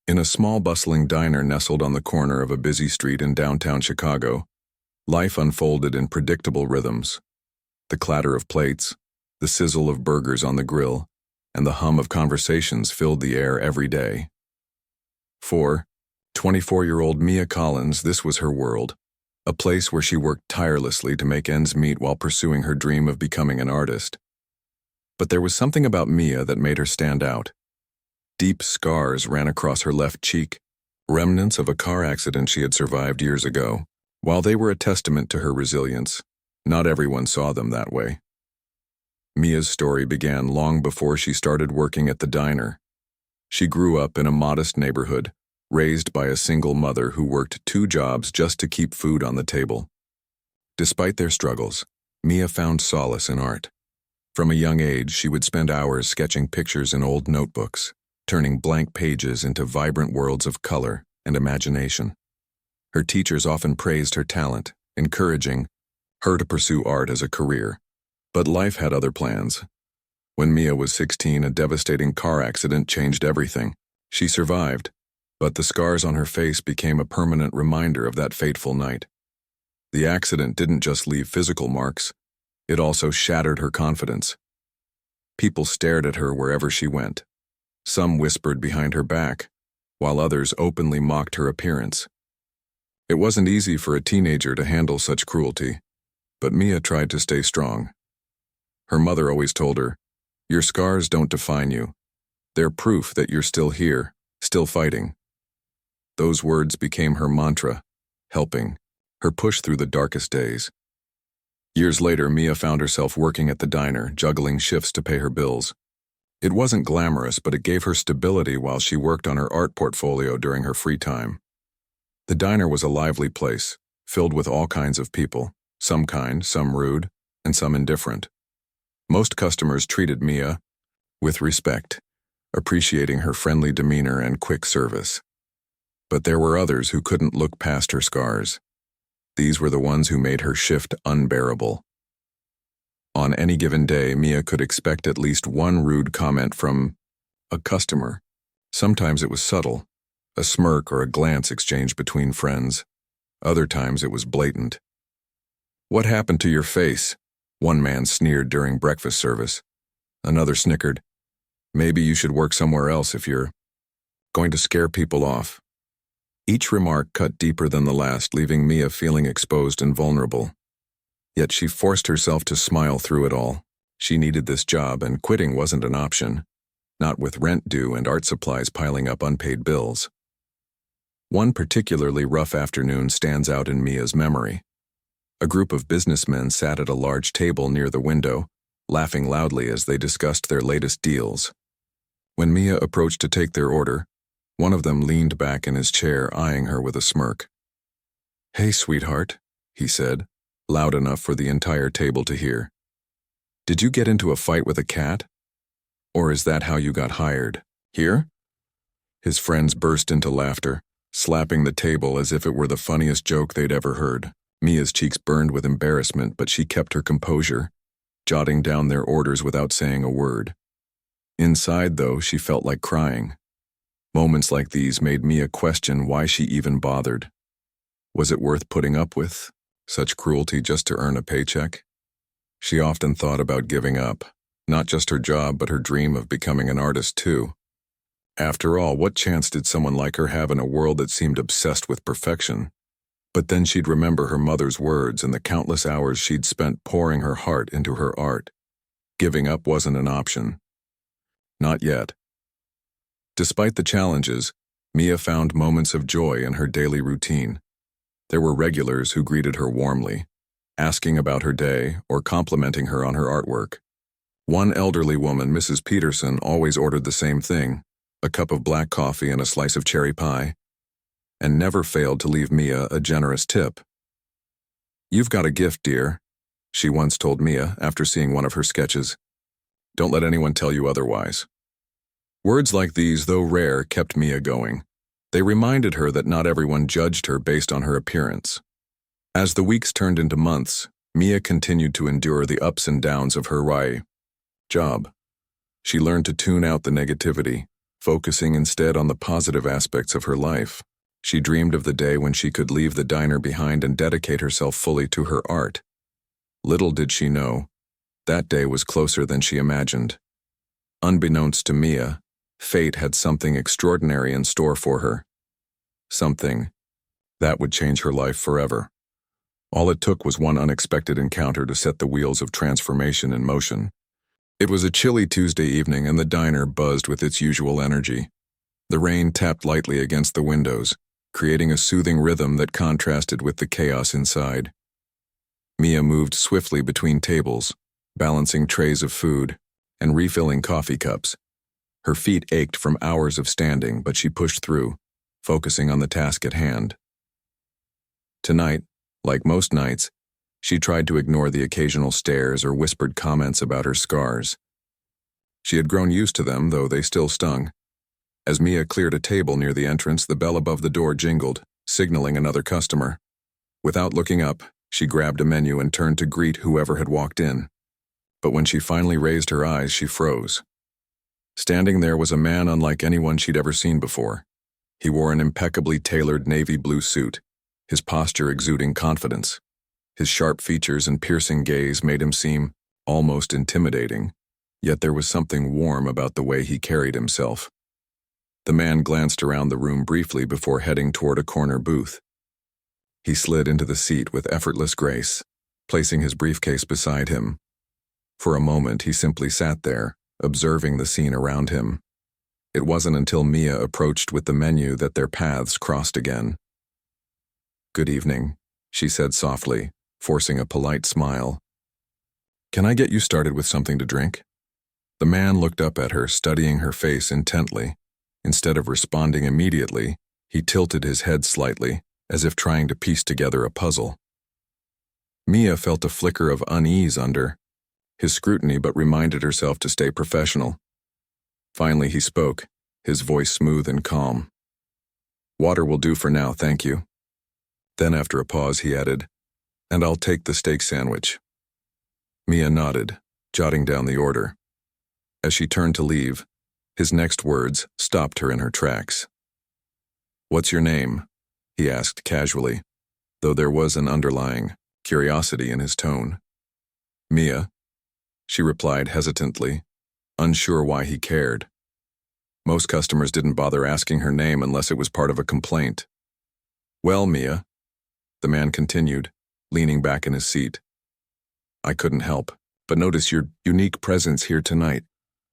In a small bustling diner nestled on the corner of a busy street in downtown Chicago, life unfolded in predictable rhythms. The clatter of plates, the sizzle of burgers on the grill, and the hum of conversations filled the air every day. For 24-year-old Mia Collins, this was her world, a place where she worked tirelessly to make ends meet while pursuing her dream of becoming an artist. But there was something about Mia that made her stand out. Deep scars ran across her left cheek, remnants of a car accident she had survived years ago. While they were a testament to her resilience, not everyone saw them that way. Mia's story began long before she started working at the diner. She grew up in a modest neighborhood, raised by a single mother who worked 2 jobs just to keep food on the table. Despite their struggles, Mia found solace in art. From a young age, she would spend hours sketching pictures in old notebooks, turning blank pages into vibrant worlds of color and imagination. Her teachers often praised her talent, encouraging her to pursue art as a career. But life had other plans. When Mia was 16, a devastating car accident changed everything. She survived, but the scars on her face became a permanent reminder of that fateful night. The accident didn't just leave physical marks, it also shattered her confidence. People stared at her wherever she went. Some whispered behind her back, while others openly mocked her appearance. It wasn't easy for a teenager to handle such cruelty, but Mia tried to stay strong. Her mother always told her, "Your scars don't define you. They're proof that you're still here, still fighting." Those words became her mantra, helping her push through the darkest days. Years later, Mia found herself working at the diner, juggling shifts to pay her bills. It wasn't glamorous, but it gave her stability while she worked on her art portfolio during her free time. The diner was a lively place, filled with all kinds of people, some kind, some rude, and some indifferent. Most customers treated Mia with respect, appreciating her friendly demeanor and quick service. But there were others who couldn't look past her scars. These were the ones who made her shift unbearable. On any given day, Mia could expect at least one rude comment from a customer. Sometimes it was subtle, a smirk or a glance exchanged between friends. Other times it was blatant. "What happened to your face?" one man sneered during breakfast service. Another snickered. "Maybe you should work somewhere else if you're going to scare people off." Each remark cut deeper than the last, leaving Mia feeling exposed and vulnerable. Yet she forced herself to smile through it all. She needed this job, and quitting wasn't an option, not with rent due and art supplies piling up unpaid bills. One particularly rough afternoon stands out in Mia's memory. A group of businessmen sat at a large table near the window, laughing loudly as they discussed their latest deals. When Mia approached to take their order, one of them leaned back in his chair, eyeing her with a smirk. "Hey, sweetheart," he said, loud enough for the entire table to hear. "Did you get into a fight with a cat? Or is that how you got hired? Here?" His friends burst into laughter, slapping the table as if it were the funniest joke they'd ever heard. Mia's cheeks burned with embarrassment, but she kept her composure, jotting down their orders without saying a word. Inside, though, she felt like crying. Moments like these made Mia question why she even bothered. Was it worth putting up with such cruelty just to earn a paycheck? She often thought about giving up, not just her job but her dream of becoming an artist too. After all, what chance did someone like her have in a world that seemed obsessed with perfection? But then she'd remember her mother's words and the countless hours she'd spent pouring her heart into her art. Giving up wasn't an option. Not yet. Despite the challenges, Mia found moments of joy in her daily routine. There were regulars who greeted her warmly, asking about her day or complimenting her on her artwork. One elderly woman, Mrs. Peterson, always ordered the same thing, a cup of black coffee and a slice of cherry pie, and never failed to leave Mia a generous tip. "You've got a gift, dear," she once told Mia after seeing one of her sketches. "Don't let anyone tell you otherwise." Words like these, though rare, kept Mia going. They reminded her that not everyone judged her based on her appearance. As the weeks turned into months, Mia continued to endure the ups and downs of her job. She learned to tune out the negativity, focusing instead on the positive aspects of her life. She dreamed of the day when she could leave the diner behind and dedicate herself fully to her art. Little did she know, that day was closer than she imagined. Unbeknownst to Mia, fate had something extraordinary in store for her. Something that would change her life forever. All it took was one unexpected encounter to set the wheels of transformation in motion. It was a chilly Tuesday evening and the diner buzzed with its usual energy. The rain tapped lightly against the windows, creating a soothing rhythm that contrasted with the chaos inside. Mia moved swiftly between tables, balancing trays of food and refilling coffee cups. Her feet ached from hours of standing, but she pushed through, focusing on the task at hand. Tonight, like most nights, she tried to ignore the occasional stares or whispered comments about her scars. She had grown used to them, though they still stung. As Mia cleared a table near the entrance, the bell above the door jingled, signaling another customer. Without looking up, she grabbed a menu and turned to greet whoever had walked in. But when she finally raised her eyes, she froze. Standing there was a man unlike anyone she'd ever seen before. He wore an impeccably tailored navy blue suit, his posture exuding confidence. His sharp features and piercing gaze made him seem almost intimidating, yet there was something warm about the way he carried himself. The man glanced around the room briefly before heading toward a corner booth. He slid into the seat with effortless grace, placing his briefcase beside him. For a moment, he simply sat there, observing the scene around him. It wasn't until Mia approached with the menu that their paths crossed again. "Good evening," she said softly, forcing a polite smile. "Can I get you started with something to drink?" The man looked up at her, studying her face intently. Instead of responding immediately, he tilted his head slightly, as if trying to piece together a puzzle. Mia felt a flicker of unease under his scrutiny but reminded herself to stay professional. Finally he spoke, his voice smooth and calm. "Water will do for now, thank you." Then after a pause he added, "And I'll take the steak sandwich." Mia nodded, jotting down the order. As she turned to leave, his next words stopped her in her tracks. "What's your name?" he asked casually, though there was an underlying curiosity in his tone. "Mia," she replied hesitantly, unsure why he cared. Most customers didn't bother asking her name unless it was part of a complaint. "Well, Mia," the man continued, leaning back in his seat, "I couldn't help but notice your unique presence here tonight.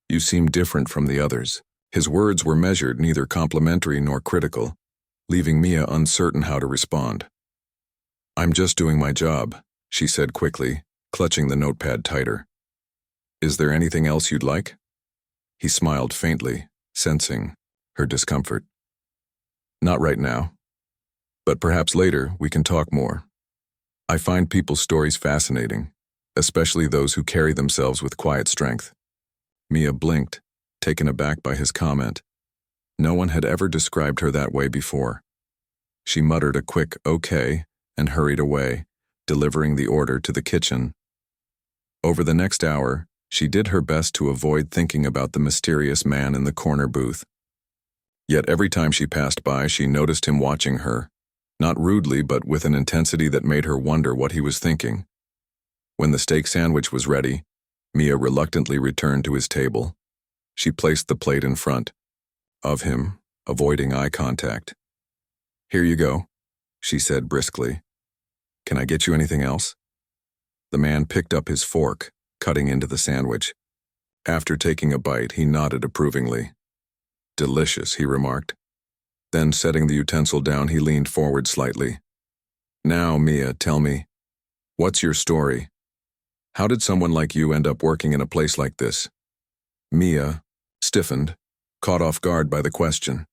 You seem different from the others." His words were measured, neither complimentary nor critical, leaving Mia uncertain how to respond. "I'm just doing my job," she said quickly, clutching the notepad tighter. "Is there anything else you'd like?" He smiled faintly, sensing her discomfort. "Not right now. But perhaps later we can talk more. I find people's stories fascinating, especially those who carry themselves with quiet strength." Mia blinked, taken aback by his comment. No one had ever described her that way before. She muttered a quick "okay" and hurried away, delivering the order to the kitchen. Over the next hour, she did her best to avoid thinking about the mysterious man in the corner booth. Yet every time she passed by, she noticed him watching her, not rudely but with an intensity that made her wonder what he was thinking. When the steak sandwich was ready, Mia reluctantly returned to his table. She placed the plate in front of him, avoiding eye contact. "Here you go," she said briskly. "Can I get you anything else?" The man picked up his fork, cutting into the sandwich. After taking a bite, he nodded approvingly. "Delicious," he remarked. Then, setting the utensil down, he leaned forward slightly. "Now, Mia, tell me, what's your story? How did someone like you end up working in a place like this?" Mia stiffened, caught off guard by the question.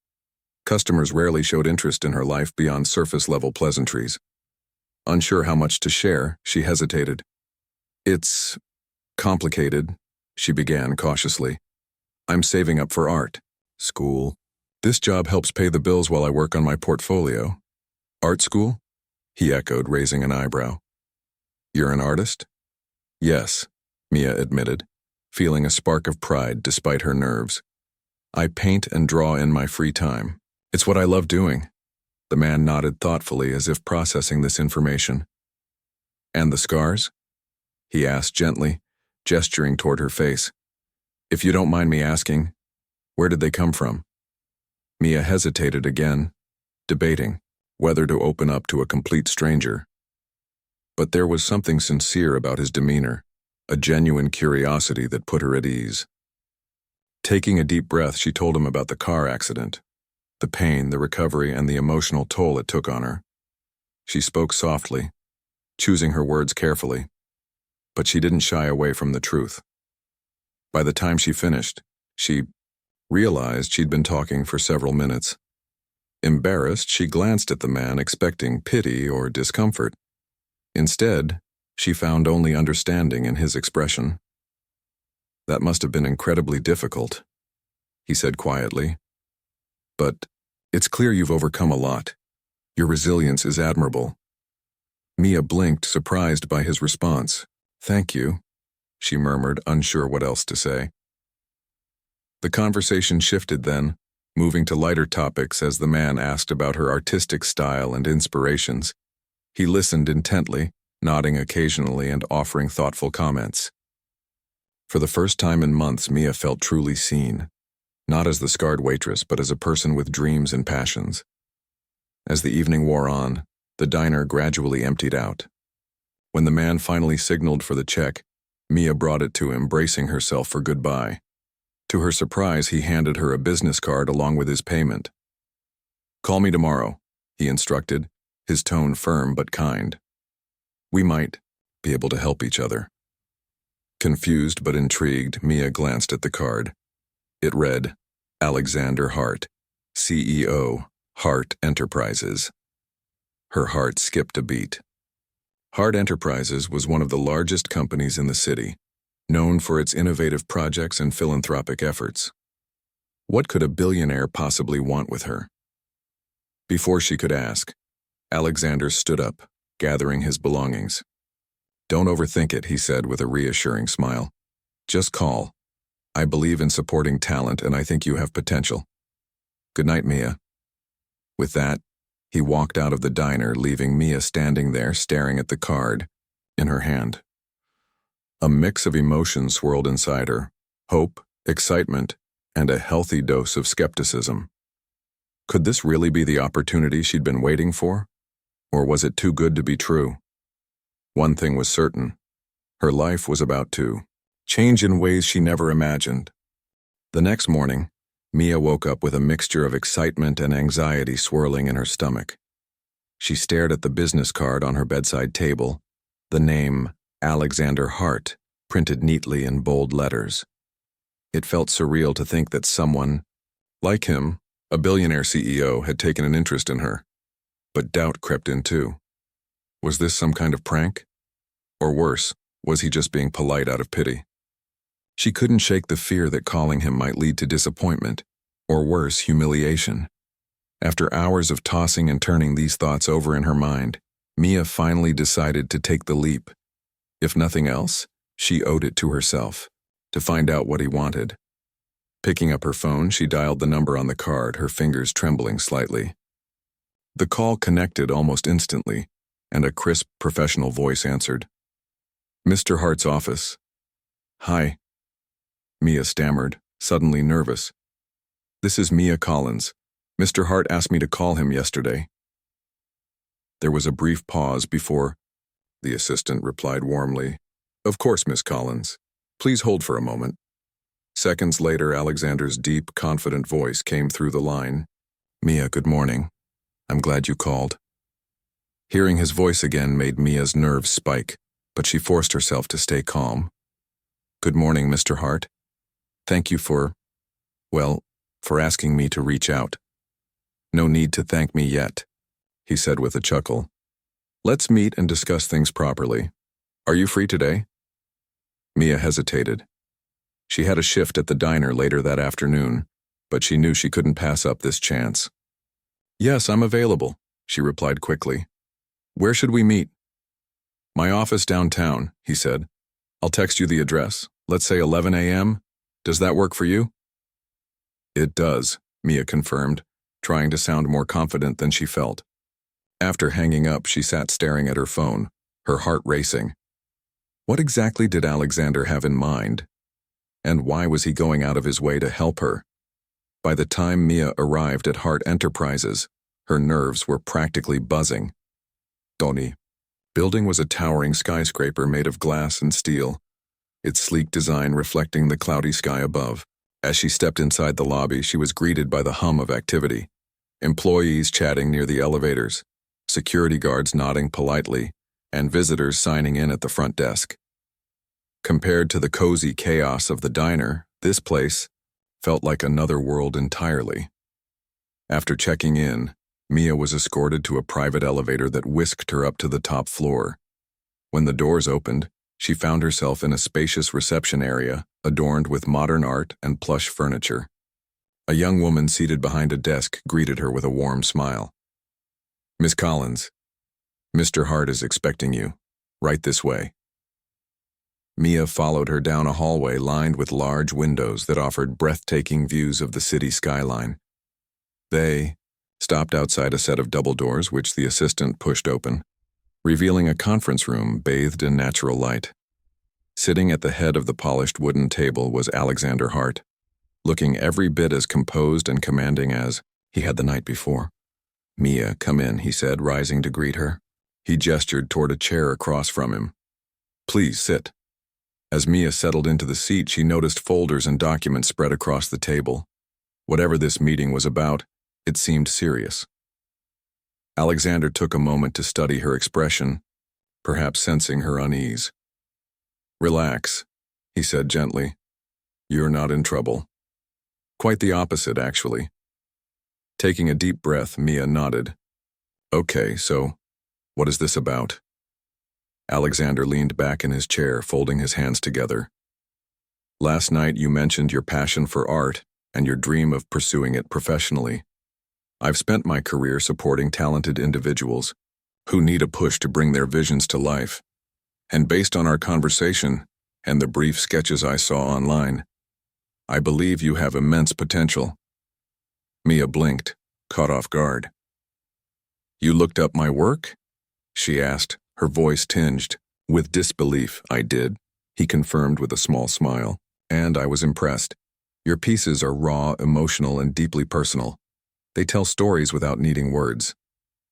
Customers rarely showed interest in her life beyond surface-level pleasantries. Unsure how much to share, she hesitated. "It's complicated," she began cautiously. "I'm saving up for art school. This job helps pay the bills while I work on my portfolio." "Art school?" he echoed, raising an eyebrow. "You're an artist?" "Yes," Mia admitted, feeling a spark of pride despite her nerves. I paint and draw in my free time. It's what I love doing. The man nodded thoughtfully as if processing this information. And the scars? He asked gently, gesturing toward her face. If you don't mind me asking, where did they come from? Mia hesitated again, debating whether to open up to a complete stranger. But there was something sincere about his demeanor, a genuine curiosity that put her at ease. Taking a deep breath, she told him about the car accident, the pain, the recovery, and the emotional toll it took on her. She spoke softly, choosing her words carefully, but she didn't shy away from the truth. By the time she finished, she realized she'd been talking for several minutes. Embarrassed, she glanced at the man, expecting pity or discomfort. Instead, she found only understanding in his expression. That must have been incredibly difficult, he said quietly. But it's clear you've overcome a lot. Your resilience is admirable. Mia blinked, surprised by his response. Thank you, she murmured, unsure what else to say. The conversation shifted then, moving to lighter topics as the man asked about her artistic style and inspirations. He listened intently, nodding occasionally and offering thoughtful comments. For the first time in months, Mia felt truly seen, not as the scarred waitress, but as a person with dreams and passions. As the evening wore on, the diner gradually emptied out. When the man finally signaled for the check, Mia brought it to him, bracing herself for goodbye. To her surprise, he handed her a business card along with his payment. Call me tomorrow, he instructed, his tone firm but kind. We might be able to help each other. Confused but intrigued, Mia glanced at the card. It read, Alexander Hart, CEO, Hart Enterprises. Her heart skipped a beat. Hart Enterprises was one of the largest companies in the city, known for its innovative projects and philanthropic efforts. What could a billionaire possibly want with her? Before she could ask, Alexander stood up, gathering his belongings. Don't overthink it, he said with a reassuring smile. Just call. I believe in supporting talent, and I think you have potential. Good night, Mia. With that, he walked out of the diner, leaving Mia standing there staring at the card in her hand. A mix of emotions swirled inside her, hope, excitement, and a healthy dose of skepticism. Could this really be the opportunity she'd been waiting for? Or was it too good to be true? One thing was certain. Her life was about to change in ways she never imagined. The next morning, Mia woke up with a mixture of excitement and anxiety swirling in her stomach. She stared at the business card on her bedside table, the name Alexander Hart printed neatly in bold letters. It felt surreal to think that someone, like him, a billionaire CEO, had taken an interest in her. But doubt crept in too. Was this some kind of prank? Or worse, was he just being polite out of pity? She couldn't shake the fear that calling him might lead to disappointment, or worse, humiliation. After hours of tossing and turning these thoughts over in her mind, Mia finally decided to take the leap. If nothing else, she owed it to herself, to find out what he wanted. Picking up her phone, she dialed the number on the card, her fingers trembling slightly. The call connected almost instantly, and a crisp, professional voice answered. Mr. Hart's office. Hi. Mia stammered, suddenly nervous. This is Mia Collins. Mr. Hart asked me to call him yesterday. There was a brief pause before the assistant replied warmly, Of course, Miss Collins. Please hold for a moment. Seconds later, Alexander's deep, confident voice came through the line. Mia, good morning. I'm glad you called. Hearing his voice again made Mia's nerves spike, but she forced herself to stay calm. Good morning, Mr. Hart. Thank you for asking me to reach out. No need to thank me yet, he said with a chuckle. Let's meet and discuss things properly. Are you free today? Mia hesitated. She had a shift at the diner later that afternoon, but she knew she couldn't pass up this chance. Yes, I'm available, she replied quickly. Where should we meet? My office downtown, he said. I'll text you the address. Let's say 11 a.m. Does that work for you? It does, Mia confirmed, trying to sound more confident than she felt. After hanging up, she sat staring at her phone, her heart racing. What exactly did Alexander have in mind? And why was he going out of his way to help her? By the time Mia arrived at Hart Enterprises, her nerves were practically buzzing. Doni. Building was a towering skyscraper made of glass and steel, its sleek design reflecting the cloudy sky above. As she stepped inside the lobby, she was greeted by the hum of activity. Employees chatting near the elevators, security guards nodding politely, and visitors signing in at the front desk. Compared to the cozy chaos of the diner, this place felt like another world entirely. After checking in, Mia was escorted to a private elevator that whisked her up to the top floor. When the doors opened, she found herself in a spacious reception area adorned with modern art and plush furniture. A young woman seated behind a desk greeted her with a warm smile. "Miss Collins, Mr. Hart is expecting you. Right this way." Mia followed her down a hallway lined with large windows that offered breathtaking views of the city skyline. They stopped outside a set of double doors which the assistant pushed open, revealing a conference room bathed in natural light. Sitting at the head of the polished wooden table was Alexander Hart, looking every bit as composed and commanding as he had the night before. "Mia, come in," he said, rising to greet her. He gestured toward a chair across from him. "Please sit." As Mia settled into the seat, she noticed folders and documents spread across the table. Whatever this meeting was about, it seemed serious. Alexander took a moment to study her expression, perhaps sensing her unease. "Relax," he said gently. "You're not in trouble." Quite the opposite, actually. Taking a deep breath, Mia nodded. "Okay, so what is this about?" Alexander leaned back in his chair, folding his hands together. "Last night you mentioned your passion for art and your dream of pursuing it professionally. I've spent my career supporting talented individuals who need a push to bring their visions to life. And based on our conversation and the brief sketches I saw online, I believe you have immense potential." Mia blinked, caught off guard. "You looked up my work?" she asked, her voice tinged with disbelief. "I did," he confirmed with a small smile, "and I was impressed. Your pieces are raw, emotional, and deeply personal. They tell stories without needing words.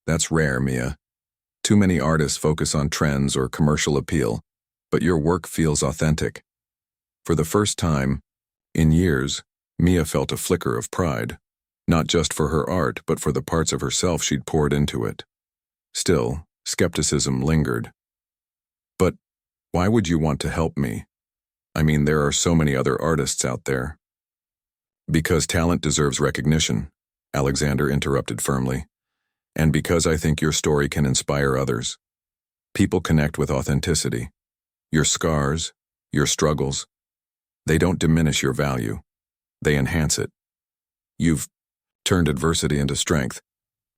That's rare, Mia. Too many artists focus on trends or commercial appeal, but your work feels authentic." For the first time in years, Mia felt a flicker of pride, not just for her art, but for the parts of herself she'd poured into it. Still, skepticism lingered. "But why would you want to help me? I mean, there are so many other artists out there." "Because talent deserves recognition," Alexander interrupted firmly. "And because I think your story can inspire others. People connect with authenticity. Your scars, your struggles, they don't diminish your value. They enhance it. You've turned adversity into strength,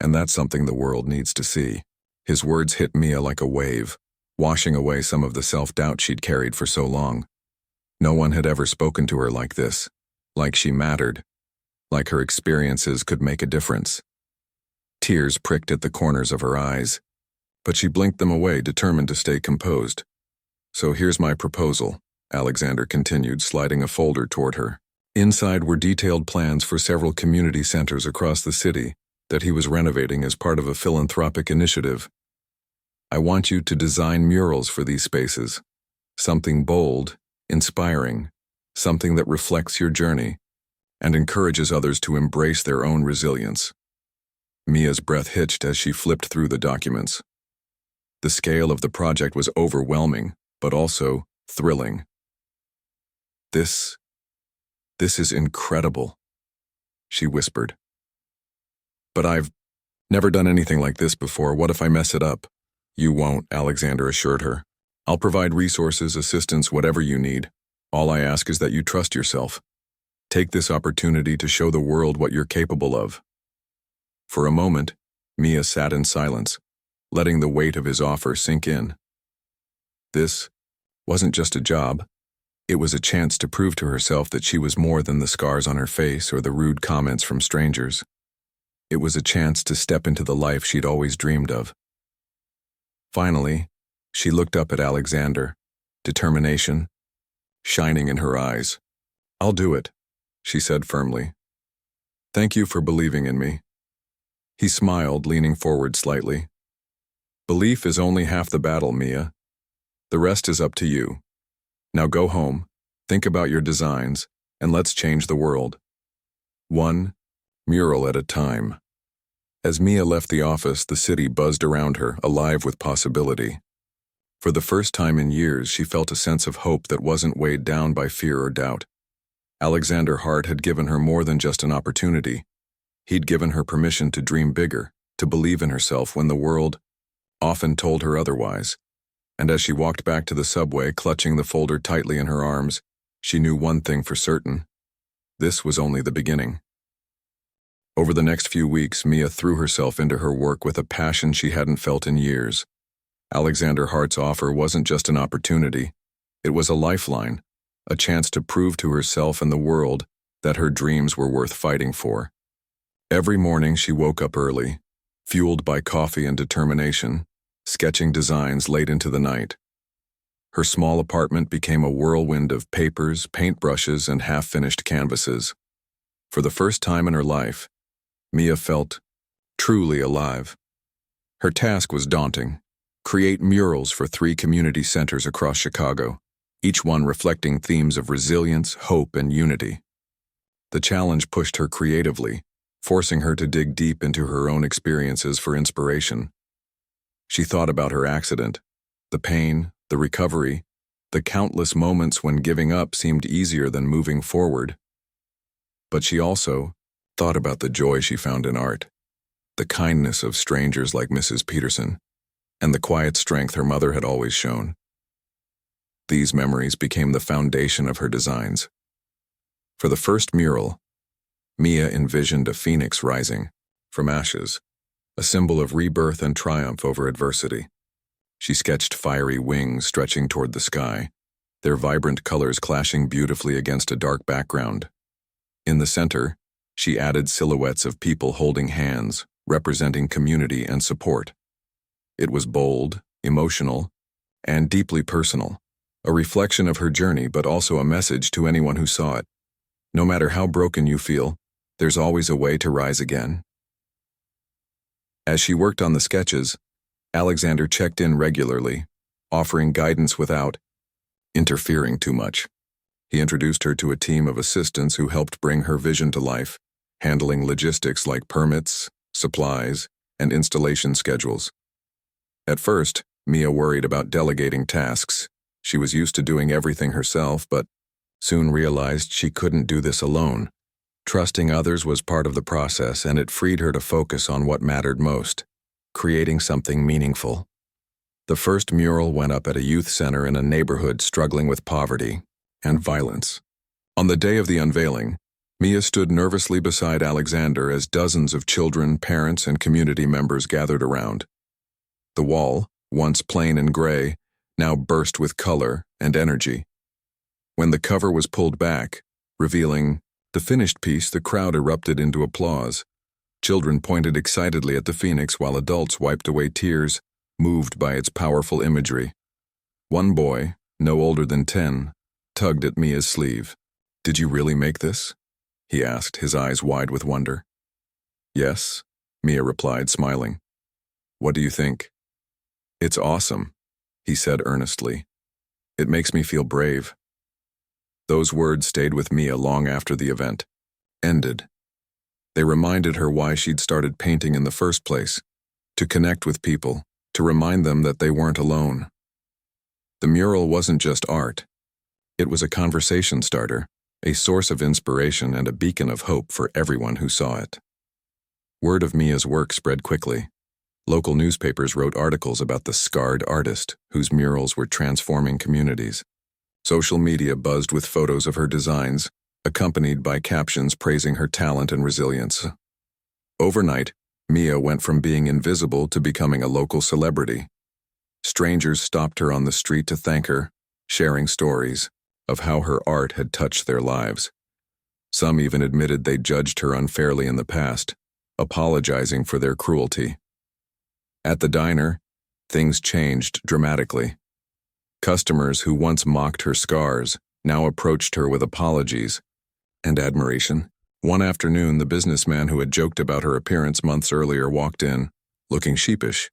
and that's something the world needs to see." His words hit Mia like a wave, washing away some of the self-doubt she'd carried for so long. No one had ever spoken to her like this, like she mattered, like her experiences could make a difference. Tears pricked at the corners of her eyes, but she blinked them away, determined to stay composed. "So here's my proposal," Alexander continued, sliding a folder toward her. Inside were detailed plans for several community centers across the city that he was renovating as part of a philanthropic initiative. "I want you to design murals for these spaces. Something bold, inspiring, something that reflects your journey and encourages others to embrace their own resilience." Mia's breath hitched as she flipped through the documents. The scale of the project was overwhelming, but also thrilling. This is incredible," she whispered. "But I've never done anything like this before. What if I mess it up?" "You won't," Alexander assured her. "I'll provide resources, assistance, whatever you need. All I ask is that you trust yourself. Take this opportunity to show the world what you're capable of." For a moment, Mia sat in silence, letting the weight of his offer sink in. This wasn't just a job. It was a chance to prove to herself that she was more than the scars on her face or the rude comments from strangers. It was a chance to step into the life she'd always dreamed of. Finally, she looked up at Alexander, determination shining in her eyes. "I'll do it," she said firmly. "Thank you for believing in me." He smiled, leaning forward slightly. "Belief is only half the battle, Mia. The rest is up to you. Now go home, think about your designs, and let's change the world. One mural at a time." As Mia left the office, the city buzzed around her, alive with possibility. For the first time in years, she felt a sense of hope that wasn't weighed down by fear or doubt. Alexander Hart had given her more than just an opportunity. He'd given her permission to dream bigger, to believe in herself when the world often told her otherwise. And as she walked back to the subway, clutching the folder tightly in her arms, she knew one thing for certain. This was only the beginning. Over the next few weeks, Mia threw herself into her work with a passion she hadn't felt in years. Alexander Hart's offer wasn't just an opportunity. It was a lifeline, a chance to prove to herself and the world that her dreams were worth fighting for. Every morning she woke up early, fueled by coffee and determination, sketching designs late into the night. Her small apartment became a whirlwind of papers, paintbrushes, and half-finished canvases. For the first time in her life, Mia felt truly alive. Her task was daunting: create murals for 3 community centers across Chicago, each one reflecting themes of resilience, hope, and unity. The challenge pushed her creatively, forcing her to dig deep into her own experiences for inspiration. She thought about her accident, the pain, the recovery, the countless moments when giving up seemed easier than moving forward. But she also thought about the joy she found in art, the kindness of strangers like Mrs. Peterson, and the quiet strength her mother had always shown. These memories became the foundation of her designs. For the first mural, Mia envisioned a phoenix rising from ashes, a symbol of rebirth and triumph over adversity. She sketched fiery wings stretching toward the sky, their vibrant colors clashing beautifully against a dark background. In the center, she added silhouettes of people holding hands, representing community and support. It was bold, emotional, and deeply personal, a reflection of her journey but also a message to anyone who saw it. No matter how broken you feel, there's always a way to rise again. As she worked on the sketches, Alexander checked in regularly, offering guidance without interfering too much. He introduced her to a team of assistants who helped bring her vision to life, handling logistics like permits, supplies, and installation schedules. At first, Mia worried about delegating tasks. She was used to doing everything herself, but soon realized she couldn't do this alone. Trusting others was part of the process, and it freed her to focus on what mattered most: creating something meaningful. The first mural went up at a youth center in a neighborhood struggling with poverty and violence. On the day of the unveiling, Mia stood nervously beside Alexander as dozens of children, parents, and community members gathered around. The wall, once plain and gray, now burst with color and energy. When the cover was pulled back, revealing the finished piece, the crowd erupted into applause. Children pointed excitedly at the phoenix while adults wiped away tears, moved by its powerful imagery. One boy, no older than 10, tugged at Mia's sleeve. "Did you really make this?" he asked, his eyes wide with wonder. "Yes," Mia replied, smiling. "What do you think?" "It's awesome," he said earnestly. "It makes me feel brave." Those words stayed with Mia long after the event ended. They reminded her why she'd started painting in the first place: to connect with people, to remind them that they weren't alone. The mural wasn't just art. It was a conversation starter, a source of inspiration and a beacon of hope for everyone who saw it. Word of Mia's work spread quickly. Local newspapers wrote articles about the scarred artist whose murals were transforming communities. Social media buzzed with photos of her designs, accompanied by captions praising her talent and resilience. Overnight, Mia went from being invisible to becoming a local celebrity. Strangers stopped her on the street to thank her, sharing stories, of how her art had touched their lives. Some even admitted they'd judged her unfairly in the past, apologizing for their cruelty. At the diner, things changed dramatically. Customers who once mocked her scars now approached her with apologies and admiration. One afternoon, the businessman who had joked about her appearance months earlier walked in, looking sheepish.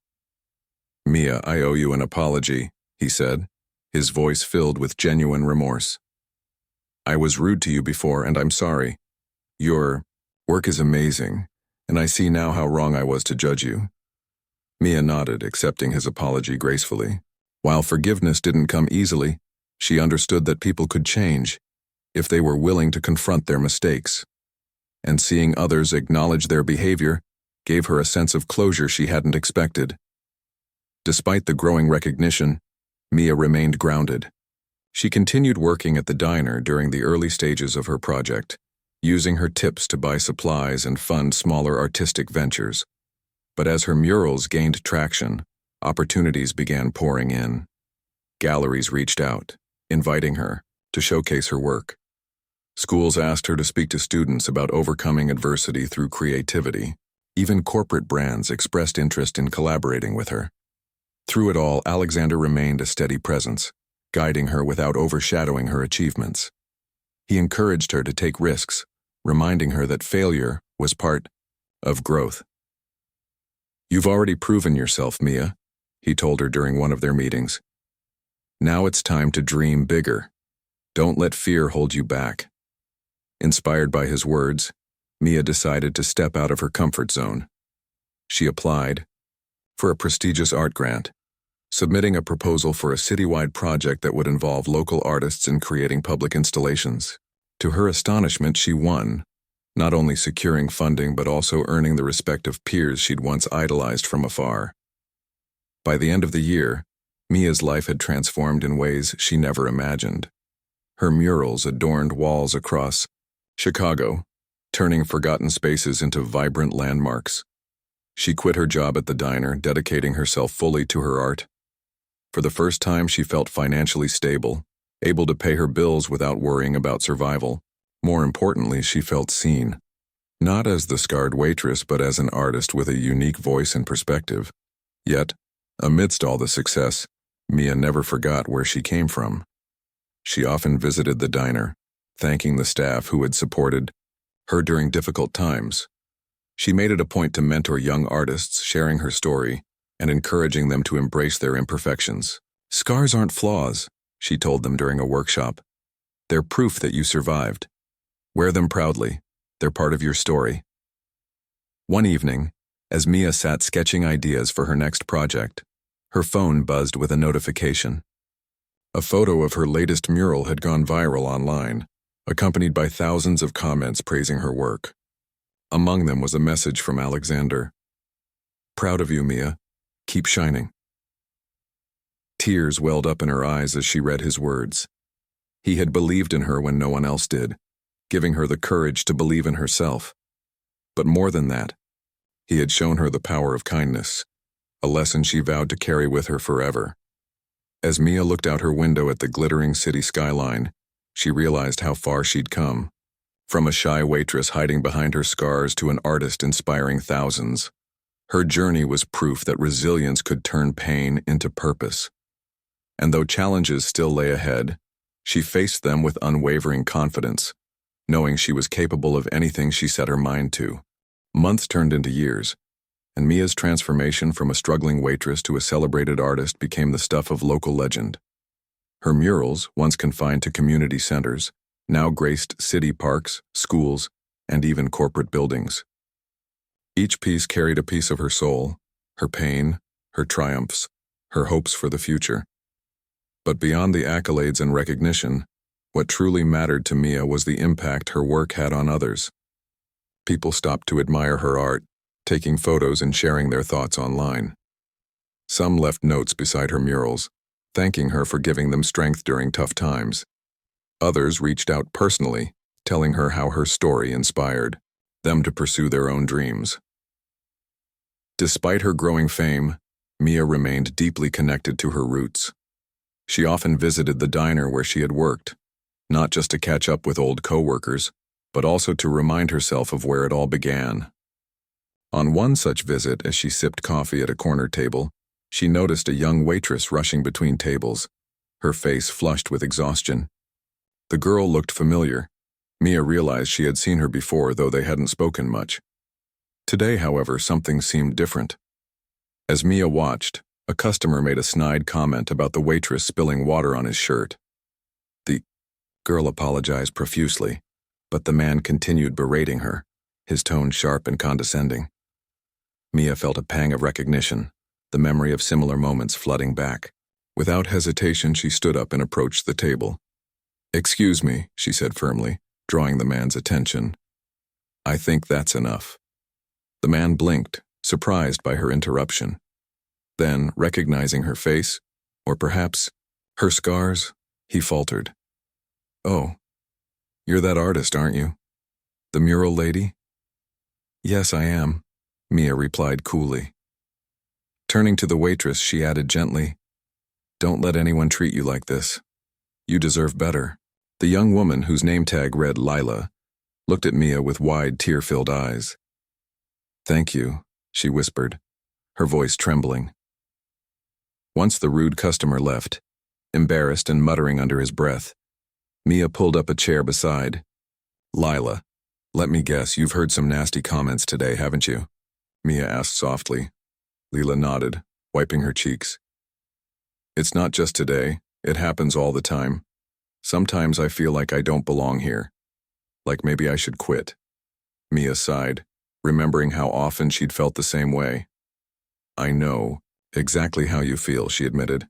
"Mia, I owe you an apology," he said, his voice filled with genuine remorse. "I was rude to you before, and I'm sorry. Your work is amazing, and I see now how wrong I was to judge you." Mia nodded, accepting his apology gracefully. While forgiveness didn't come easily, she understood that people could change if they were willing to confront their mistakes. And seeing others acknowledge their behavior gave her a sense of closure she hadn't expected. Despite the growing recognition, Mia remained grounded. She continued working at the diner during the early stages of her project, using her tips to buy supplies and fund smaller artistic ventures. But as her murals gained traction, opportunities began pouring in. Galleries reached out, inviting her to showcase her work. Schools asked her to speak to students about overcoming adversity through creativity. Even corporate brands expressed interest in collaborating with her. Through it all, Alexander remained a steady presence, guiding her without overshadowing her achievements. He encouraged her to take risks, reminding her that failure was part of growth. "You've already proven yourself, Mia," he told her during one of their meetings. "Now it's time to dream bigger. Don't let fear hold you back." Inspired by his words, Mia decided to step out of her comfort zone. She applied for a prestigious art grant, submitting a proposal for a citywide project that would involve local artists in creating public installations. To her astonishment, she won, not only securing funding but also earning the respect of peers she'd once idolized from afar. By the end of the year, Mia's life had transformed in ways she never imagined. Her murals adorned walls across Chicago, turning forgotten spaces into vibrant landmarks. She quit her job at the diner, dedicating herself fully to her art. For the first time, she felt financially stable, able to pay her bills without worrying about survival. More importantly, she felt seen. Not as the scarred waitress, but as an artist with a unique voice and perspective. Yet, amidst all the success, Mia never forgot where she came from. She often visited the diner, thanking the staff who had supported her during difficult times. She made it a point to mentor young artists, sharing her story and encouraging them to embrace their imperfections. "Scars aren't flaws," she told them during a workshop. "They're proof that you survived. Wear them proudly. They're part of your story." One evening, as Mia sat sketching ideas for her next project, her phone buzzed with a notification. A photo of her latest mural had gone viral online, accompanied by thousands of comments praising her work. Among them was a message from Alexander. "Proud of you, Mia. Keep shining." Tears welled up in her eyes as she read his words. He had believed in her when no one else did, giving her the courage to believe in herself. But more than that, he had shown her the power of kindness, a lesson she vowed to carry with her forever. As Mia looked out her window at the glittering city skyline, she realized how far she'd come. From a shy waitress hiding behind her scars to an artist inspiring thousands. Her journey was proof that resilience could turn pain into purpose. And though challenges still lay ahead, she faced them with unwavering confidence, knowing she was capable of anything she set her mind to. Months turned into years, and Mia's transformation from a struggling waitress to a celebrated artist became the stuff of local legend. Her murals, once confined to community centers, now graced city parks, schools, and even corporate buildings. Each piece carried a piece of her soul, her pain, her triumphs, her hopes for the future. But beyond the accolades and recognition, what truly mattered to Mia was the impact her work had on others. People stopped to admire her art, taking photos and sharing their thoughts online. Some left notes beside her murals, thanking her for giving them strength during tough times. Others reached out personally, telling her how her story inspired them to pursue their own dreams. Despite her growing fame, Mia remained deeply connected to her roots. She often visited the diner where she had worked, not just to catch up with old coworkers, but also to remind herself of where it all began. On one such visit, as she sipped coffee at a corner table, she noticed a young waitress rushing between tables, her face flushed with exhaustion. The girl looked familiar. Mia realized she had seen her before, though they hadn't spoken much. Today, however, something seemed different. As Mia watched, a customer made a snide comment about the waitress spilling water on his shirt. The girl apologized profusely, but the man continued berating her, his tone sharp and condescending. Mia felt a pang of recognition, the memory of similar moments flooding back. Without hesitation, she stood up and approached the table. "Excuse me," she said firmly, drawing the man's attention. "I think that's enough." The man blinked, surprised by her interruption. Then, recognizing her face, or perhaps her scars, he faltered. "Oh, you're that artist, aren't you? The mural lady?" "Yes, I am," Mia replied coolly. Turning to the waitress, she added gently, "Don't let anyone treat you like this. You deserve better." The young woman, whose name tag read Lila, looked at Mia with wide, tear-filled eyes. "Thank you," she whispered, her voice trembling. Once the rude customer left, embarrassed and muttering under his breath, Mia pulled up a chair beside. "Lila, let me guess, you've heard some nasty comments today, haven't you?" Mia asked softly. Lila nodded, wiping her cheeks. "It's not just today, it happens all the time. Sometimes I feel like I don't belong here. Like maybe I should quit." Mia sighed, remembering how often she'd felt the same way. "I know exactly how you feel," she admitted.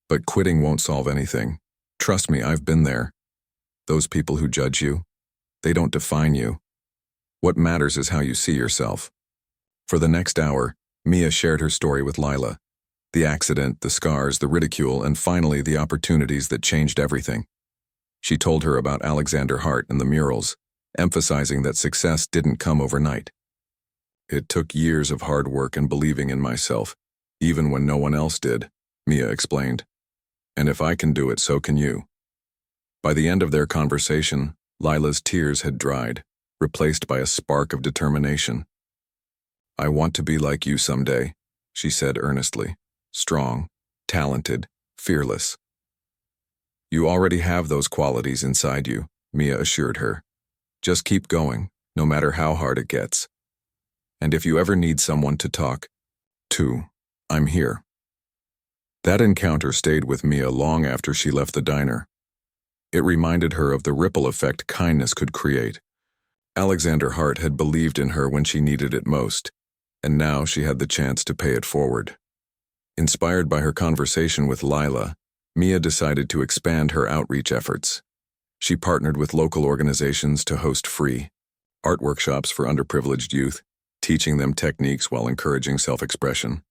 "But quitting won't solve anything. Trust me, I've been there. Those people who judge you, they don't define you. What matters is how you see yourself." For the next hour, Mia shared her story with Lila. The accident, the scars, the ridicule, and finally the opportunities that changed everything. She told her about Alexander Hart and the murals, emphasizing that success didn't come overnight. "It took years of hard work and believing in myself, even when no one else did," Mia explained. "And if I can do it, so can you." By the end of their conversation, Lila's tears had dried, replaced by a spark of determination. "I want to be like you someday," she said earnestly. "Strong, talented, fearless." "You already have those qualities inside you," Mia assured her. "Just keep going, no matter how hard it gets. And if you ever need someone to talk to, I'm here." That encounter stayed with Mia long after she left the diner. It reminded her of the ripple effect kindness could create. Alexander Hart had believed in her when she needed it most, and now she had the chance to pay it forward. Inspired by her conversation with Lila, Mia decided to expand her outreach efforts. She partnered with local organizations to host free art workshops for underprivileged youth, teaching them techniques while encouraging self-expression.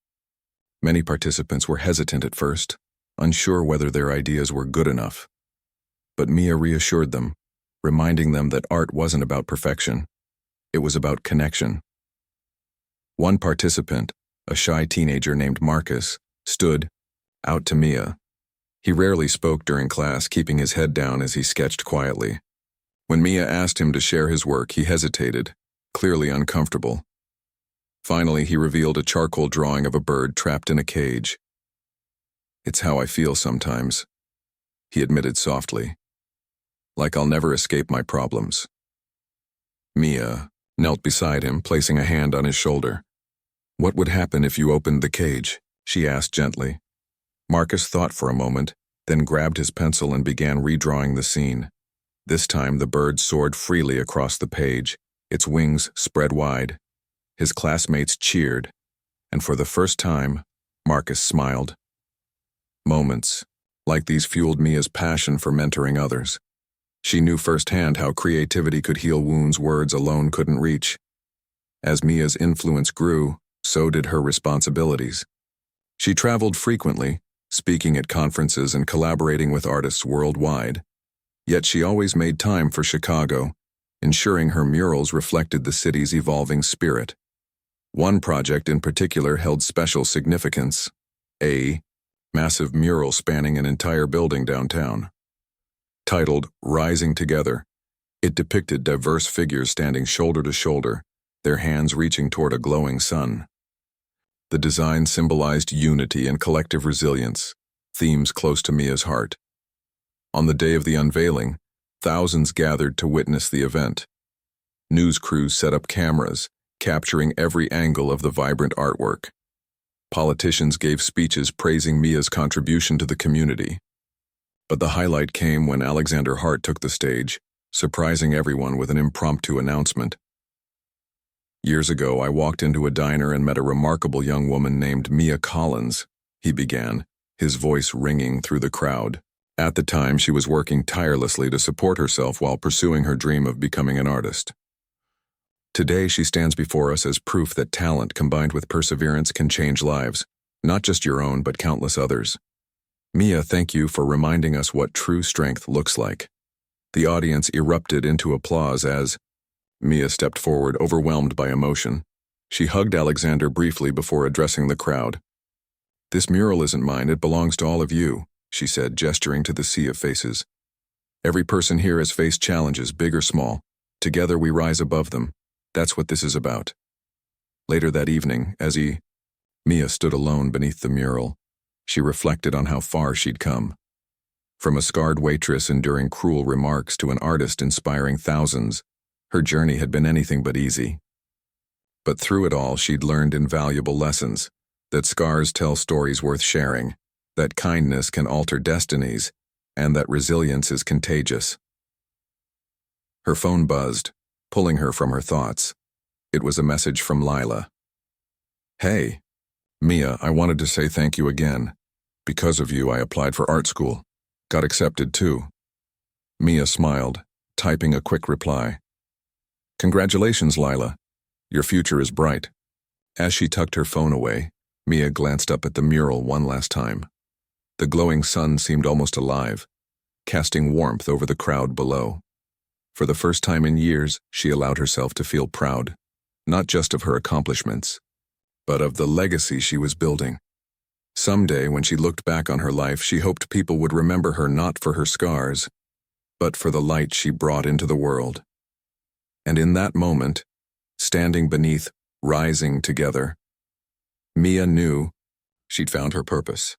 Many participants were hesitant at first, unsure whether their ideas were good enough. But Mia reassured them, reminding them that art wasn't about perfection. It was about connection. One participant, a shy teenager named Marcus, stood out to Mia. He rarely spoke during class, keeping his head down as he sketched quietly. When Mia asked him to share his work, he hesitated, clearly uncomfortable. Finally, he revealed a charcoal drawing of a bird trapped in a cage. "It's how I feel sometimes," he admitted softly. "Like I'll never escape my problems." Mia knelt beside him, placing a hand on his shoulder. "What would happen if you opened the cage?" she asked gently. Marcus thought for a moment, then grabbed his pencil and began redrawing the scene. This time the bird soared freely across the page, its wings spread wide. His classmates cheered, and for the first time, Marcus smiled. Moments like these fueled Mia's passion for mentoring others. She knew firsthand how creativity could heal wounds words alone couldn't reach. As Mia's influence grew, so did her responsibilities. She traveled frequently, speaking at conferences and collaborating with artists worldwide. Yet she always made time for Chicago, ensuring her murals reflected the city's evolving spirit. One project in particular held special significance: a massive mural spanning an entire building downtown. Titled Rising Together, it depicted diverse figures standing shoulder to shoulder, their hands reaching toward a glowing sun. The design symbolized unity and collective resilience, themes close to Mia's heart. On the day of the unveiling, thousands gathered to witness the event. News crews set up cameras, capturing every angle of the vibrant artwork. Politicians gave speeches praising Mia's contribution to the community. But the highlight came when Alexander Hart took the stage, surprising everyone with an impromptu announcement. "Years ago, I walked into a diner and met a remarkable young woman named Mia Collins," he began, his voice ringing through the crowd. At the time, she was working tirelessly to support herself while pursuing her dream of becoming an artist. Today, she stands before us as proof that talent combined with perseverance can change lives, not just your own, but countless others. "Mia, thank you for reminding us what true strength looks like." The audience erupted into applause as Mia stepped forward, overwhelmed by emotion. She hugged Alexander briefly before addressing the crowd. "This mural isn't mine, it belongs to all of you," she said, gesturing to the sea of faces. "Every person here has faced challenges, big or small. Together we rise above them. That's what this is about." Later that evening, Mia stood alone beneath the mural. She reflected on how far she'd come. From a scarred waitress enduring cruel remarks to an artist inspiring thousands, her journey had been anything but easy. But through it all, she'd learned invaluable lessons, that scars tell stories worth sharing, that kindness can alter destinies, and that resilience is contagious. Her phone buzzed, pulling her from her thoughts. It was a message from Lila. "Hey, Mia, I wanted to say thank you again. Because of you, I applied for art school. Got accepted too." Mia smiled, typing a quick reply. "Congratulations, Lila. Your future is bright." As she tucked her phone away, Mia glanced up at the mural one last time. The glowing sun seemed almost alive, casting warmth over the crowd below. For the first time in years, she allowed herself to feel proud, not just of her accomplishments, but of the legacy she was building. Someday, when she looked back on her life, she hoped people would remember her not for her scars, but for the light she brought into the world. And in that moment, standing beneath, rising together, Mia knew she'd found her purpose.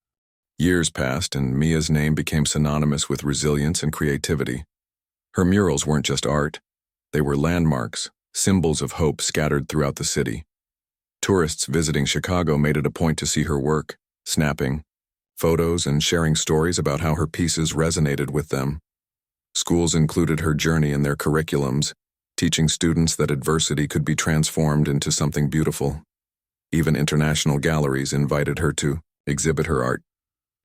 Years passed, and Mia's name became synonymous with resilience and creativity. Her murals weren't just art. They were landmarks, symbols of hope scattered throughout the city. Tourists visiting Chicago made it a point to see her work, snapping photos and sharing stories about how her pieces resonated with them. Schools included her journey in their curriculums, teaching students that adversity could be transformed into something beautiful. Even international galleries invited her to exhibit her art,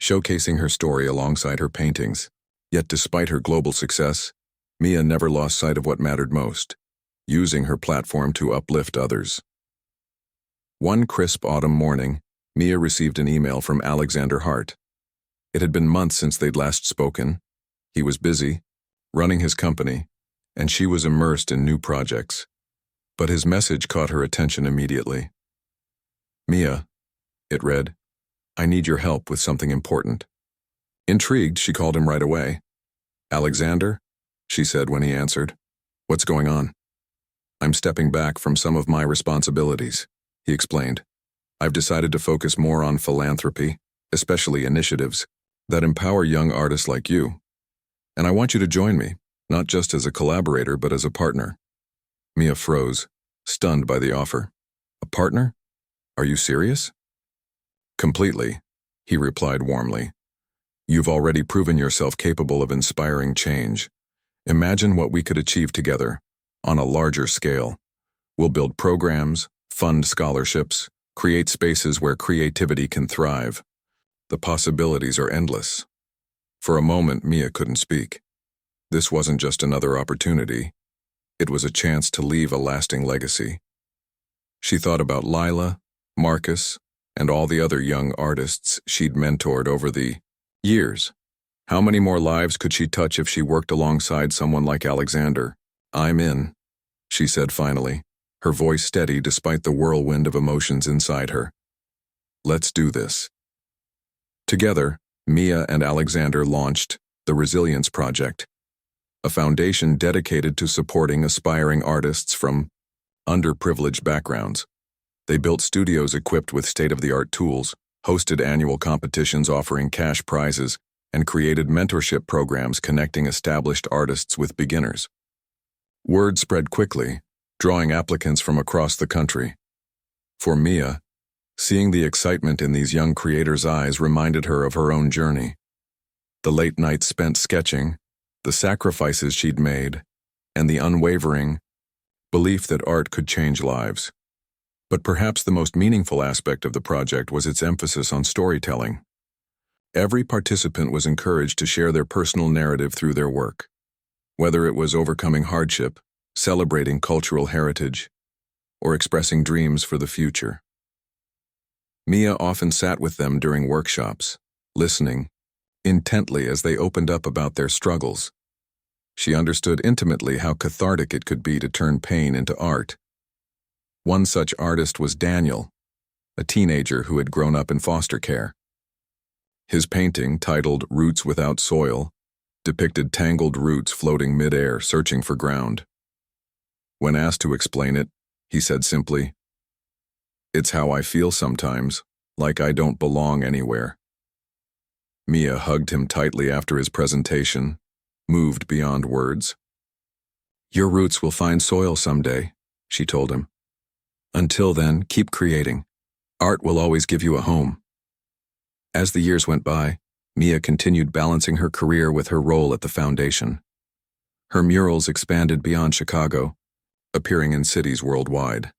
showcasing her story alongside her paintings. Yet despite her global success, Mia never lost sight of what mattered most, using her platform to uplift others. One crisp autumn morning, Mia received an email from Alexander Hart. It had been months since they'd last spoken. He was busy, running his company, and she was immersed in new projects. But his message caught her attention immediately. "Mia," it read, "I need your help with something important." Intrigued, she called him right away. "Alexander?" she said when he answered. "What's going on?" "I'm stepping back from some of my responsibilities," he explained. "I've decided to focus more on philanthropy, especially initiatives that empower young artists like you. And I want you to join me, not just as a collaborator, but as a partner." Mia froze, stunned by the offer. "A partner? Are you serious?" "Completely," he replied warmly. "You've already proven yourself capable of inspiring change. Imagine what we could achieve together, on a larger scale. We'll build programs, fund scholarships, create spaces where creativity can thrive. The possibilities are endless." For a moment, Mia couldn't speak. This wasn't just another opportunity. It was a chance to leave a lasting legacy. She thought about Lila, Marcus, and all the other young artists she'd mentored over the years. How many more lives could she touch if she worked alongside someone like Alexander? "I'm in," she said finally, her voice steady despite the whirlwind of emotions inside her. "Let's do this." Together, Mia and Alexander launched the Resilience Project, a foundation dedicated to supporting aspiring artists from underprivileged backgrounds. They built studios equipped with state-of-the-art tools, hosted annual competitions offering cash prizes, and created mentorship programs connecting established artists with beginners. Word spread quickly, drawing applicants from across the country. For Mia, seeing the excitement in these young creators' eyes reminded her of her own journey. The late nights spent sketching, the sacrifices she'd made, and the unwavering belief that art could change lives. But perhaps the most meaningful aspect of the project was its emphasis on storytelling. Every participant was encouraged to share their personal narrative through their work, whether it was overcoming hardship, celebrating cultural heritage, or expressing dreams for the future. Mia often sat with them during workshops, listening intently as they opened up about their struggles. She understood intimately how cathartic it could be to turn pain into art. One such artist was Daniel, a teenager who had grown up in foster care. His painting, titled Roots Without Soil, depicted tangled roots floating mid-air, searching for ground. When asked to explain it, he said simply, "It's how I feel sometimes, like I don't belong anywhere." Mia hugged him tightly after his presentation, moved beyond words. "Your roots will find soil someday," she told him. "Until then, keep creating. Art will always give you a home." As the years went by, Mia continued balancing her career with her role at the foundation. Her murals expanded beyond Chicago, appearing in cities worldwide.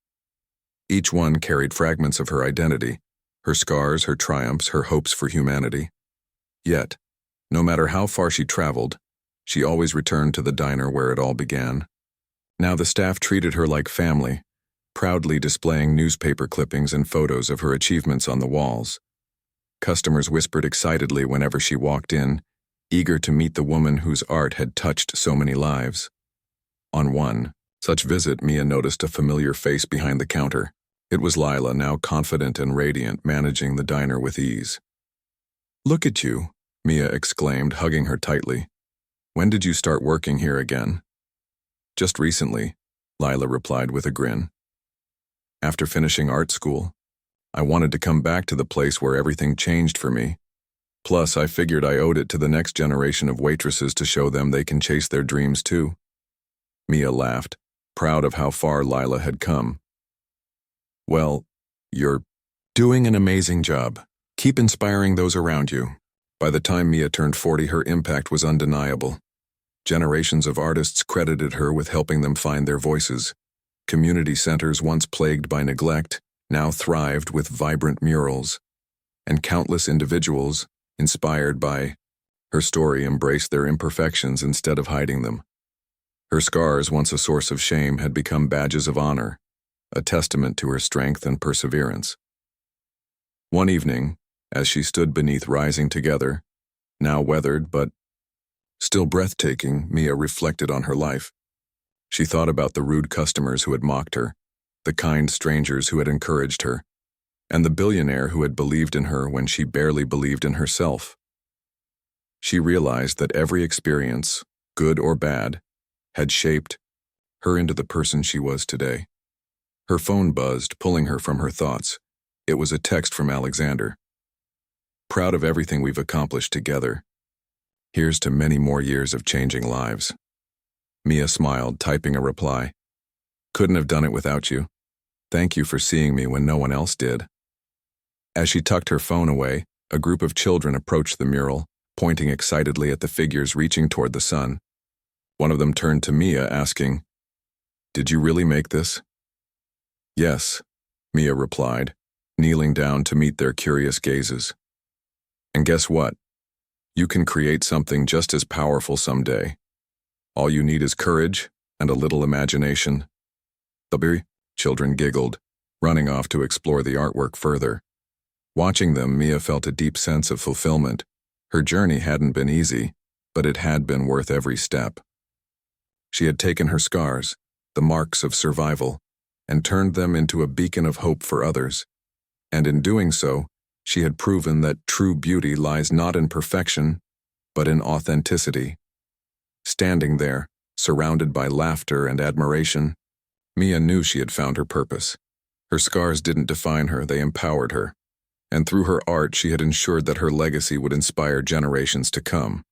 Each one carried fragments of her identity, her scars, her triumphs, her hopes for humanity. Yet, no matter how far she traveled, she always returned to the diner where it all began. Now the staff treated her like family, proudly displaying newspaper clippings and photos of her achievements on the walls. Customers whispered excitedly whenever she walked in, eager to meet the woman whose art had touched so many lives. On one such visit, Mia noticed a familiar face behind the counter. It was Lila, now confident and radiant, managing the diner with ease. "Look at you," Mia exclaimed, hugging her tightly. "When did you start working here again?" "Just recently," Lila replied with a grin. "After finishing art school, I wanted to come back to the place where everything changed for me. Plus, I figured I owed it to the next generation of waitresses to show them they can chase their dreams too." Mia laughed, proud of how far Lila had come. "Well, you're doing an amazing job. Keep inspiring those around you." By the time Mia turned 40, her impact was undeniable. Generations of artists credited her with helping them find their voices. Community centers once plagued by neglect now thrived with vibrant murals, and countless individuals, inspired by her story, embraced their imperfections instead of hiding them. Her scars, once a source of shame, had become badges of honor, a testament to her strength and perseverance. One evening, as she stood beneath Rising Together, now weathered but still breathtaking, Mia reflected on her life. She thought about the rude customers who had mocked her, the kind strangers who had encouraged her, and the billionaire who had believed in her when she barely believed in herself. She realized that every experience, good or bad, had shaped her into the person she was today. Her phone buzzed, pulling her from her thoughts. It was a text from Alexander. "Proud of everything we've accomplished together. Here's to many more years of changing lives." Mia smiled, typing a reply. "Couldn't have done it without you. Thank you for seeing me when no one else did." As she tucked her phone away, a group of children approached the mural, pointing excitedly at the figures reaching toward the sun. One of them turned to Mia, asking, "Did you really make this?" "Yes," Mia replied, kneeling down to meet their curious gazes. "And guess what? You can create something just as powerful someday. All you need is courage and a little imagination." The children giggled, running off to explore the artwork further. Watching them, Mia felt a deep sense of fulfillment. Her journey hadn't been easy, but it had been worth every step. She had taken her scars, the marks of survival, and turned them into a beacon of hope for others. And in doing so, she had proven that true beauty lies not in perfection, but in authenticity. Standing there, surrounded by laughter and admiration, Mia knew she had found her purpose. Her scars didn't define her, they empowered her. And through her art, she had ensured that her legacy would inspire generations to come.